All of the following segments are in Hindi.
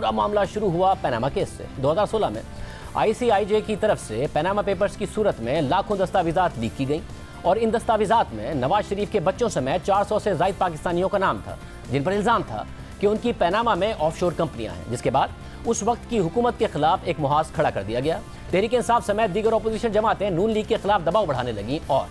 पूरा मामला शुरू हुआ पनामा केस से। 2016 में ICIJ की तरफ से पनामा पेपर्स की सूरत में लाखों दस्तावेजात लीक की गई और इन दस्तावेजात में नवाज शरीफ के बच्चों समेत 400 से ज़ायद पाकिस्तानियों का नाम था, जिन पर इल्ज़ाम था कि उनकी पनामा में ऑफशोर कंपनियां हैं। जिसके बाद उस वक्त की हुकूमत के खिलाफ एक मुहाज खड़ा कर दिया गया। तहरीक इंसाफ समेत दीगर अपोजिशन जमातें नून लीग के खिलाफ दबाव बढ़ाने लगी और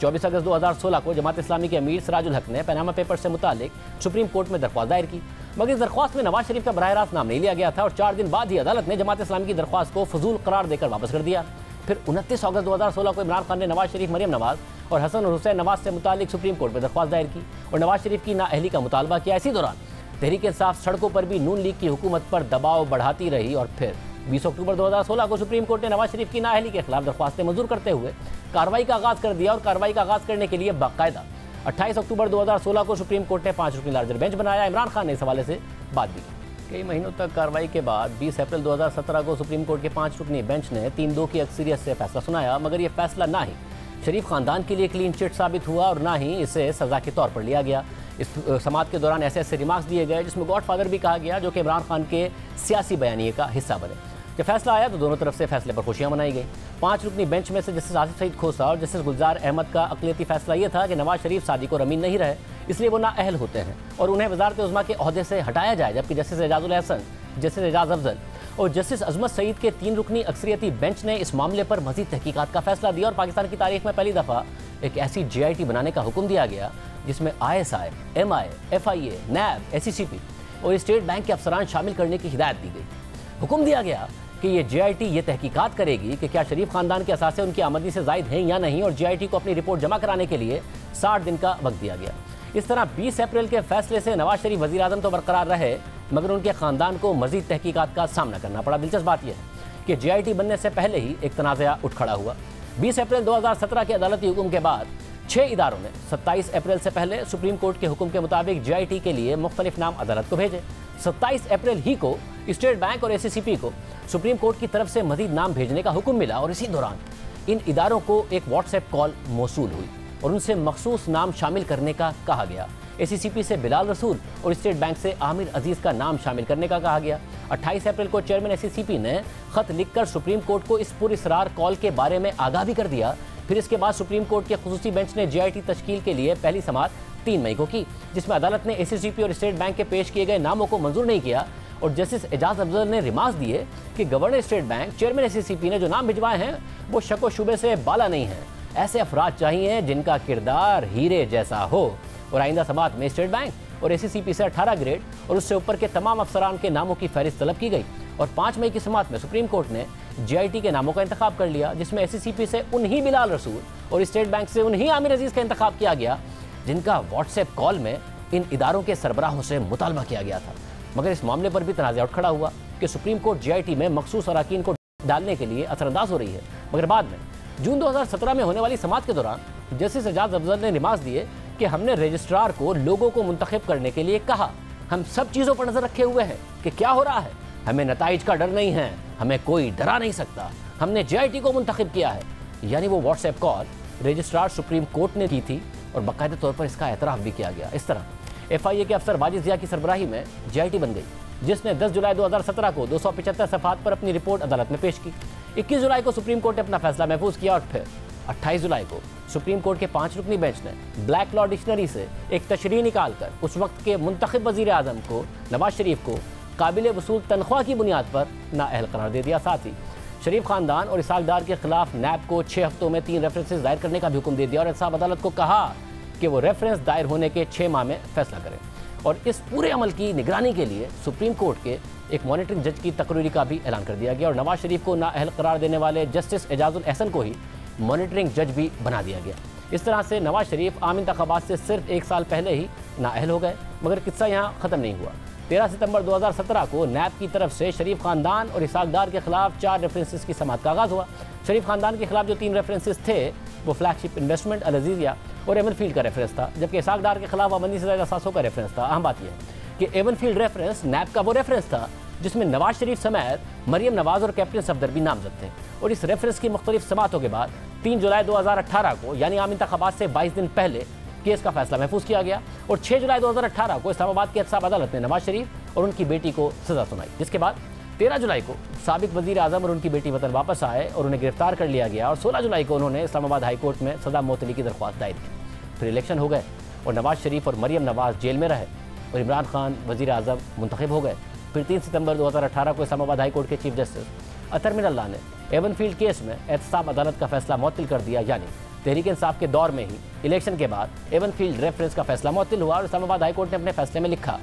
24 अगस्त 2016 को जमात इस्लामी के अमीर सिराजुल हक ने पनामा पेपर से मुतालिक सुप्रीम कोर्ट में दरख्वास्त दायर की, मगर इस दरख्वास्त में नवाज शरीफ का बराह रास्त नाम नहीं लिया गया था और 4 दिन बाद ही अदालत ने जमात इस्लामी की दरख्वास्त को फजूल करार देकर वापस कर दिया। फिर 29 अगस्त 2016 को इमरान खान ने नवाज शरीफ, मरियम नवाज और हसन और हुसैन नवाज से मुतालिक सुप्रीम कोर्ट में दरख्वास्त दायर की और नवाज शरीफ की नाअहली का मुतालबा किया। इसी दौरान तहरीक इंसाफ सड़कों पर भी नून लीग की हुकूमत पर दबाव बढ़ाती रही और फिर 20 अक्टूबर 2016 को सुप्रीम कोर्ट ने नवाज शरीफ की नाअहली के खिलाफ दरख्वास्तें मंजूर करते हुए कार्रवाई का आगाज़ कर दिया और कार्रवाई का आगाज़ करने के लिए बाकायदा 28 अक्टूबर 2016 को सुप्रीम कोर्ट ने 5 रुकनी लार्जर बेंच बनाया। इमरान खान ने इस हवाले से बात भी की। कई महीनों तक कार्रवाई के बाद 20 अप्रैल 2017 को सुप्रीम कोर्ट के 5 रुकनी बेंच ने 3-2 की अक्सरियत से फैसला सुनाया, मगर यह फैसला ना ही शरीफ खानदान के लिए क्लीन चिट साबित हुआ और ना ही इसे सज़ा के तौर पर लिया गया। इस समात के दौरान ऐसे रिमार्क्स दिए गए जिसमें गॉडफादर भी कहा गया, जो कि इमरान खान के सियासी बयानिए का हिस्सा बने। जब फैसला आया तो दोनों तरफ से फैसले पर खुशियां मनाई गई। 5 रुकनी बेंच में से जस्टिस आसिफ सईद खोसा और जस्टिस गुलजार अहमद का अक़लियती फैसला यह था कि नवाज शरीफ सादिक और अमीन नहीं रहे, इसलिए वो नाअहल होते हैं और उन्हें वज़ारत उज़्मा के ओहदे से हटाया जाए। जबकि जस्टिस एजाजुल एहसन, जस्टिस एजाज अफजल और जस्टिस अजमत सईद के 3 रुकनी अक्सरियती बेंच ने इस मामले पर मज़ीद तहकीकात का फैसला दिया और पाकिस्तान की तारीख में पहली दफ़ा एक ऐसी JIT बनाने का हुक्म दिया गया जिसमें ISI, MI, FIA, NAB, SCCP और स्टेट बैंक के अफसरान शामिल करने की हिदायत दी गई। हुक्म दिया गया कि ये JIT ये तहकीकात करेगी कि क्या शरीफ खानदान के असासे उनकी आमदनी से ज़ायद हैं या नहीं और JIT को अपनी रिपोर्ट जमा कराने के लिए 60 दिन का वक्त दिया गया। इस तरह 20 अप्रैल के फैसले से नवाज शरीफ वज़ीर आज़म तो बरकरार रहे, मगर उनके ख़ानदान को मज़ीद तहकीकात का सामना करना पड़ा। दिलचस्प बात यह है कि JIT बनने से पहले ही एक तनाज़ा उठ खड़ा हुआ। 20 अप्रैल 2017 के अदालती हुक्म के बाद 6 इदारों ने 27 अप्रैल से पहले सुप्रीम कोर्ट के हुक्म के मुताबिक JIT के लिए मुख्तलिफ नाम अदालत को भेजे। 27 अप्रैल ही को स्टेट बैंक और SCCP को सुप्रीम कोर्ट की तरफ से मजीद नाम भेजने का हुक्म मिला और इसी दौरान इन इदारों को एक व्हाट्सएप कॉल मौसूल हुई और उनसे मखसूस नाम शामिल करने का कहा गया। SCCP से बिलाल रसूल और स्टेट बैंक से आमिर अजीज़ का नाम शामिल करने का कहा गया। 28 अप्रैल को चेयरमैन SCCP ने खत लिखकर सुप्रीम कोर्ट को इस पुरअसरार कॉल के बारे में आगाह भी कर दिया। फिर इसके बाद सुप्रीम कोर्ट के खुसूसी बेंच ने JIT तश्कील के लिए पहली समाअत 3 मई को की, जिसमें अदालत ने SCCP और स्टेट बैंक के पेश किए गए नामों को मंजूर नहीं किया और जस्टिस एजाज अफजल ने रिमार्क्स दिए कि governor state bank, chairman SCCP ने जो नाम भिजवाए हैं वो शक व शुबे से बाला नहीं हैं। ऐसे अफराद चाहिए जिनका किरदार हीरे जैसा हो। और आइंदा समाअत में स्टेट बैंक और SCCP से 18 ग्रेड और उससे ऊपर के तमाम अफसरान के नामों की फहरिस्त तलब की गई और 5 मई की समाअत में सुप्रीम कोर्ट ने JIT के नामों का इंतखाब कर लिया, जिसमें SCCP से उन्हीं बिलाल रसूल और स्टेट बैंक से उन्हीं आमिर अजीज़ का इंतखाब किया गया जिनका व्हाट्सएप कॉल में इन इदारों के सरबराहों से मुतालबा किया गया था। मगर इस मामले पर भी तनाज़ा उठ खड़ा हुआ कि सुप्रीम कोर्ट JIT में मखसूस अराकीन को डालने के लिए असरअंदाज हो रही है। मगर बाद में जून 2017 में होने वाली समाअत के दौरान जस्टिस एजाज अफजल ने रिमार्क्स दिए कि हमने रजिस्ट्रार को लोगों को मुंतखब करने के लिए कहा, हम सब चीज़ों पर नज़र रखे हुए हैं कि क्या हो रहा है, हमें नताइज का डर नहीं है, हमें कोई डरा नहीं सकता, हमने JIT को मुंतखब किया है। यानी वो WhatsApp call registrar supreme court ने की थी और बाकायदा तौर पर इसका एतराफ़ भी किया गया। इस तरह FIA के अफसर वाजिद ज़िया की सरबराही में JIT बन गई, जिसने 10 जुलाई 2017 को 275 सफ़हात पर अपनी रिपोर्ट अदालत में पेश की। 21 जुलाई को सुप्रीम कोर्ट ने अपना फैसला महफूज किया और फिर 28 जुलाई को सुप्रीम कोर्ट के 5 रुकनी बेंच ने ब्लैक लॉ डिक्शनरी से एक तशरीह निकालकर उस वक्त के मुंतखब वज़ीर आज़म को, नवाज शरीफ को, काबिल वसूल तनख्वाह की बुनियाद पर नाअहल करार दे दिया। साथ ही शरीफ खानदान और इसहाक डार के खिलाफ NAB को 6 हफ्तों में 3 रेफरेंसेस दायर करने का भी हुक्म दे दिया और इंसाफ अदालत को कहा कि वो रेफरेंस दायर होने के 6 माह में फैसला करें। और इस पूरे अमल की निगरानी के लिए सुप्रीम कोर्ट के एक मॉनिटरिंग जज की तकरीरी का भी ऐलान कर दिया गया और नवाज शरीफ को नाअहल करार देने वाले जस्टिस एजाजुल एहसन को ही मॉनिटरिंग जज भी बना दिया गया। इस तरह से नवाज शरीफ आम इंतखाबात से सिर्फ 1 साल पहले ही नाअहल हो गए। मगर किस्सा यहाँ ख़त्म नहीं हुआ। 13 सितंबर 2017 को NAB की तरफ से शरीफ खानदान और इसहाक डार के खिलाफ 4 रेफरेंसेस की समाअत का आगाज़ हुआ। शरीफ खानदान के खिलाफ जो 3 रेफरेंसेस थे वो फ्लैगशिप इन्वेस्टमेंट, अल अज़ीज़िया और एवनफील्ड का रेफरेंस था, जबकि इसहाक डार के खिलाफ आमदनी से ज़्यादा असासों का रेफरेंस था। अहम बात यह है कि एवनफील्ड रेफरेंस NAB का वो रेफरेंस था जिसमें नवाज शरीफ समेत मरियम नवाज और कैप्टन सफदर भी नामजद थे। और इस रेफरेंस की मुख्तलिफ समाअतों के बाद 3 जुलाई 2018 को यानी आम इंतखाबात से 22 दिन पहले केस का फैसला महफूज किया गया और 6 जुलाई 2018 को इस्लामाबाद की एहतसाब अदालत ने नवाज शरीफ और उनकी बेटी को सजा सुनाई, जिसके बाद 13 जुलाई को साबिक वजीर आजम और उनकी बेटी वतन वापस आए और उन्हें गिरफ्तार कर लिया गया और 16 जुलाई को उन्होंने इस्लामाबाद हाई कोर्ट में सजा मुअत्तली की दरख्वास्त दायर की। फिर इलेक्शन हो गए और नवाज शरीफ और मरियम नवाज जेल में रहे और इमरान खान वजीर आजम मुंतखब हो गए। फिर 3 सितंबर 2018 को इस्लामाबाद हाई कोर्ट के चीफ जस्टिस अतर मिनल्लाह ने एवनफील्ड केस में एहतसाब अदालत का फैसला मुअत्तल कर दिया, यानी तहरीक इंसाफ के दौर में ही इलेक्शन के बाद एवनफील्ड रेफरेंस का फैसला मुअत्तल हुआ और इस्लामाबाद हाई कोर्ट ने अपने फैसले में लिखा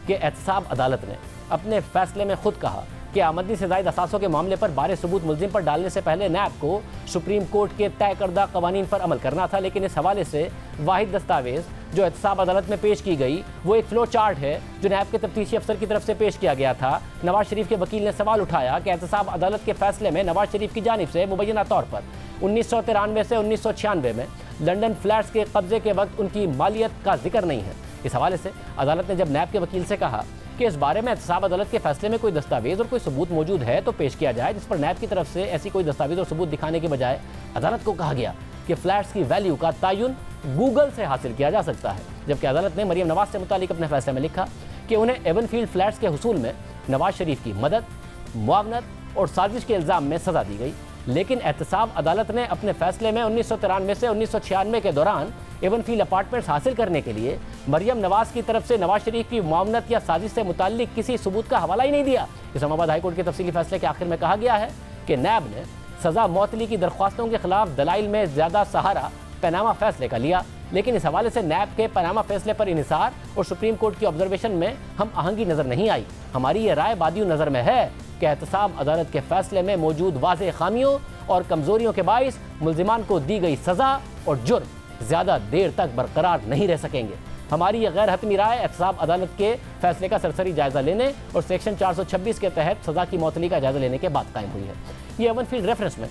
कि एहतसाब अदालत ने अपने फैसले में खुद कहा कि आमदनी से ज़ायद असासों के मामले पर बारे सबूत मुलजिम पर डालने से पहले नैब को सुप्रीम कोर्ट के तय करदा कवानीन पर अमल करना था, लेकिन इस हवाले से वाहिद दस्तावेज़ जो एहतसाब अदालत में पेश की गई वो एक फ्लो चार्ट है जो नैब के तफ्तीशी अफसर की तरफ से पेश किया गया था। नवाज शरीफ के वकील ने सवाल उठाया कि एहतसाब अदालत के फैसले में नवाज शरीफ की जानिब से मुबैना तौर पर 1993 से 1996 में लंदन फ्लैट्स के कब्जे के वक्त उनकी मालियत का जिक्र नहीं है। इस हवाले से अदालत ने जब नैब के वकील से कहा कि इस बारे में एहतसाब अदालत के फैसले में कोई दस्तावेज और कोई सबूत मौजूद है तो पेश किया जाए, जिस पर नैब की तरफ से ऐसी कोई दस्तावेज और सबूत दिखाने के बजाय अदालत को कहा गया कि फ्लैट्स की वैल्यू का तयन गूगल से हासिल किया जा सकता है। जबकि अदालत ने मरियम नवाज से मुतालिक अपने फैसले में लिखा कि उन्हें एवनफील्ड फ्लैट्स के हुसूल में नवाज शरीफ की मदद, मुआवनत और साजिश के इल्ज़ाम में सज़ा दी गई, लेकिन एहतसाब अदालत ने अपने फैसले में 1993 से 1996 के दौरान एवनफील्ड अपार्टमेंट्स हासिल करने के लिए मरियम नवाज की तरफ से नवाज शरीफ की मुआवनत या साजिश से मुताल्लिक किसी सबूत का हवाला ही नहीं दिया। इस्लामाबाद हाई कोर्ट के तफसीली फैसले के आखिर में कहा गया है कि नैब ने सज़ा मुअत्तली की दरख्वास्तों के खिलाफ दलाइल में ज़्यादा सहारा पनामा फैसले का लिया, लेकिन इस हवाले से नैब के पनामा फैसले पर इन्हिसार और सुप्रीम कोर्ट की ऑब्जर्वेशन में हम आहंगी नज़र नहीं आई। हमारी ये राय बादियों नज़र में है कि एहतसाब अदालत के फैसले में मौजूद वाज़ेह खामियों और कमज़ोरियों के बाइस मुल्जिमान को दी गई सज़ा और जुर्म ज़्यादा देर तक बरकरार नहीं रह सकेंगे। हमारी ये गैर हतमी राय एहतसाब अदालत के फैसले का सरसरी जायज़ा लेने और सेक्शन 426 के तहत सज़ा की मुअत्तली का जायज़ा लेने के बाद कायम हुई है। ये एवनफील्ड रेफरेंस में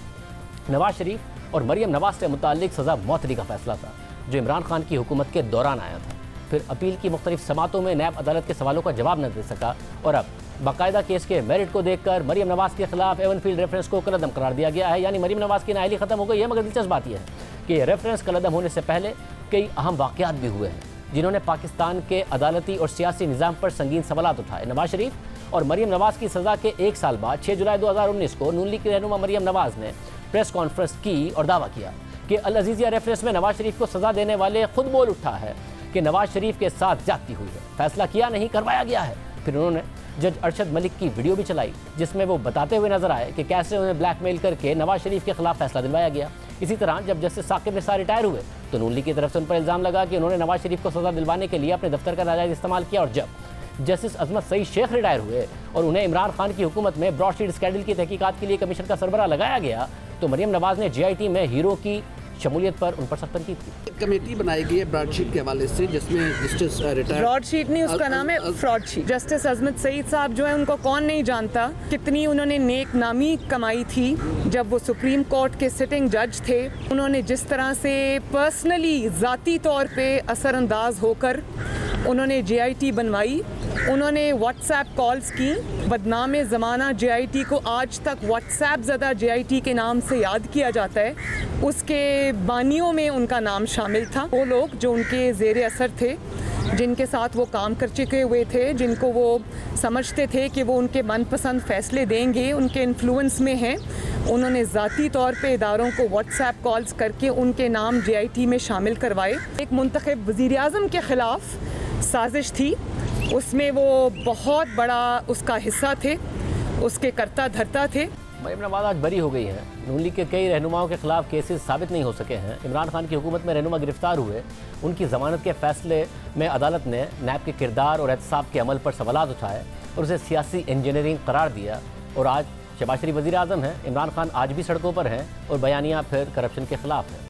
नवाज शरीफ और मरियम नवाज से मुताल्लिक सज़ा मुअत्तली का फैसला था जो इमरान खान की हुकूमत के दौरान आया था। फिर अपील की मुख्तलिफ समातों में नैब अदालत के सवालों का जवाब न दे सका और अब बाकायदा केस के मेरिट को देखकर मरियम नवाज के खिलाफ एवनफील्ड रेफरेंस को कलअदम करार दिया गया है, यानी मरियम नवाज की नाअहली खत्म हो गई है। मगर दिलचस्प बात यह है कि रेफरेंस कलअदम होने से पहले कई अहम वाक़यात भी हुए हैं जिन्होंने पाकिस्तान के अदालती और सियासी निज़ाम पर संगीन सवालात उठाए। नवाज शरीफ और मरियम नवाज की सज़ा के एक साल बाद 6 जुलाई 2019 को नून लीग की रहनुमा मरियम नवाज ने प्रेस कॉन्फ्रेंस की और दावा किया कि अल अजीज़िया रेफरेंस में नवाज शरीफ को सज़ा देने वाले खुद बोल उठा है कि नवाज शरीफ के साथ ज्यादती हुई है, फैसला किया नहीं करवाया गया है। फिर उन्होंने जज अरशद मलिक की वीडियो भी चलाई जिसमें वो बताते हुए नजर आए कि कैसे उन्हें ब्लैकमेल करके नवाज शरीफ के खिलाफ फैसला दिलवाया गया। इसी तरह जब जस्टिस साकिब निसार रिटायर हुए तो नून लीग की तरफ से उन पर इल्ज़ाम लगा कि उन्होंने नवाज शरीफ को सज़ा दिलवाने के लिए अपने दफ्तर का नाजायज़ इस्तेमाल किया। और जब जस्टिस अजमत सईद शेख रिटायर हुए और उन्हें इमरान खान की हुकूमत में ब्रॉडशीट स्कैंडल की तहकीकात के लिए कमीशन का सरबराह लगाया गया तो मरियम नवाज ने JIT में हीरो की शमूलियत पर उन पर सख्त तनकीद की। कमेटी बनाई गई है ब्रॉडशीट के हवाले से जिसमें जस्टिस रिटायर ब्रॉडशीट नहीं, उसका नाम है फ्रॉडशीट। जस्टिस अजमत सईद साहब जो है उनको कौन नहीं जानता, कितनी उन्होंने नेक नामी कमाई थी जब वो सुप्रीम कोर्ट के सिटिंग जज थे। उन्होंने जिस तरह से पर्सनली ज़ाती तौर पे असरअंदाज होकर उन्होंने JIT बनवाई, उन्होंने व्हाट्सएप कॉल्स की। बदनाम ज़माना JIT को आज तक व्हाट्सएप ज़दा JIT के नाम से याद किया जाता है, उसके बानियों में उनका नाम शामिल था। वो लोग जो उनके ज़ेर असर थे, जिनके साथ वो काम कर चुके हुए थे, जिनको वो समझते थे कि वो उनके मनपसंद फ़ैसले देंगे, उनके इन्फ्लुएंस में हैं, उन्होंने ज़ाती तौर पे इदारों को व्हाट्सएप कॉल्स करके उनके नाम JIT में शामिल करवाए। एक मुंतखब वज़ीर आज़म के ख़िलाफ़ साजिश थी, उसमें वो बहुत बड़ा उसका हिस्सा थे, उसके करता धरता थे। मरियम नवाज आज बरी हो गई हैं। नून लीग के कई रहनुमाओं के खिलाफ केसेस साबित नहीं हो सके हैं। इमरान खान की हुकूमत में रहनुमा गिरफ्तार हुए, उनकी ज़मानत के फैसले में अदालत ने नैब के किरदार और एहतसाब के अमल पर सवालात उठाए और उसे सियासी इंजीनियरिंग करार दिया। और आज शहबाज शरीफ वज़ीर आज़म हैं, इमरान खान आज भी सड़कों पर हैं और बयानिया फिर करप्शन के खिलाफ है।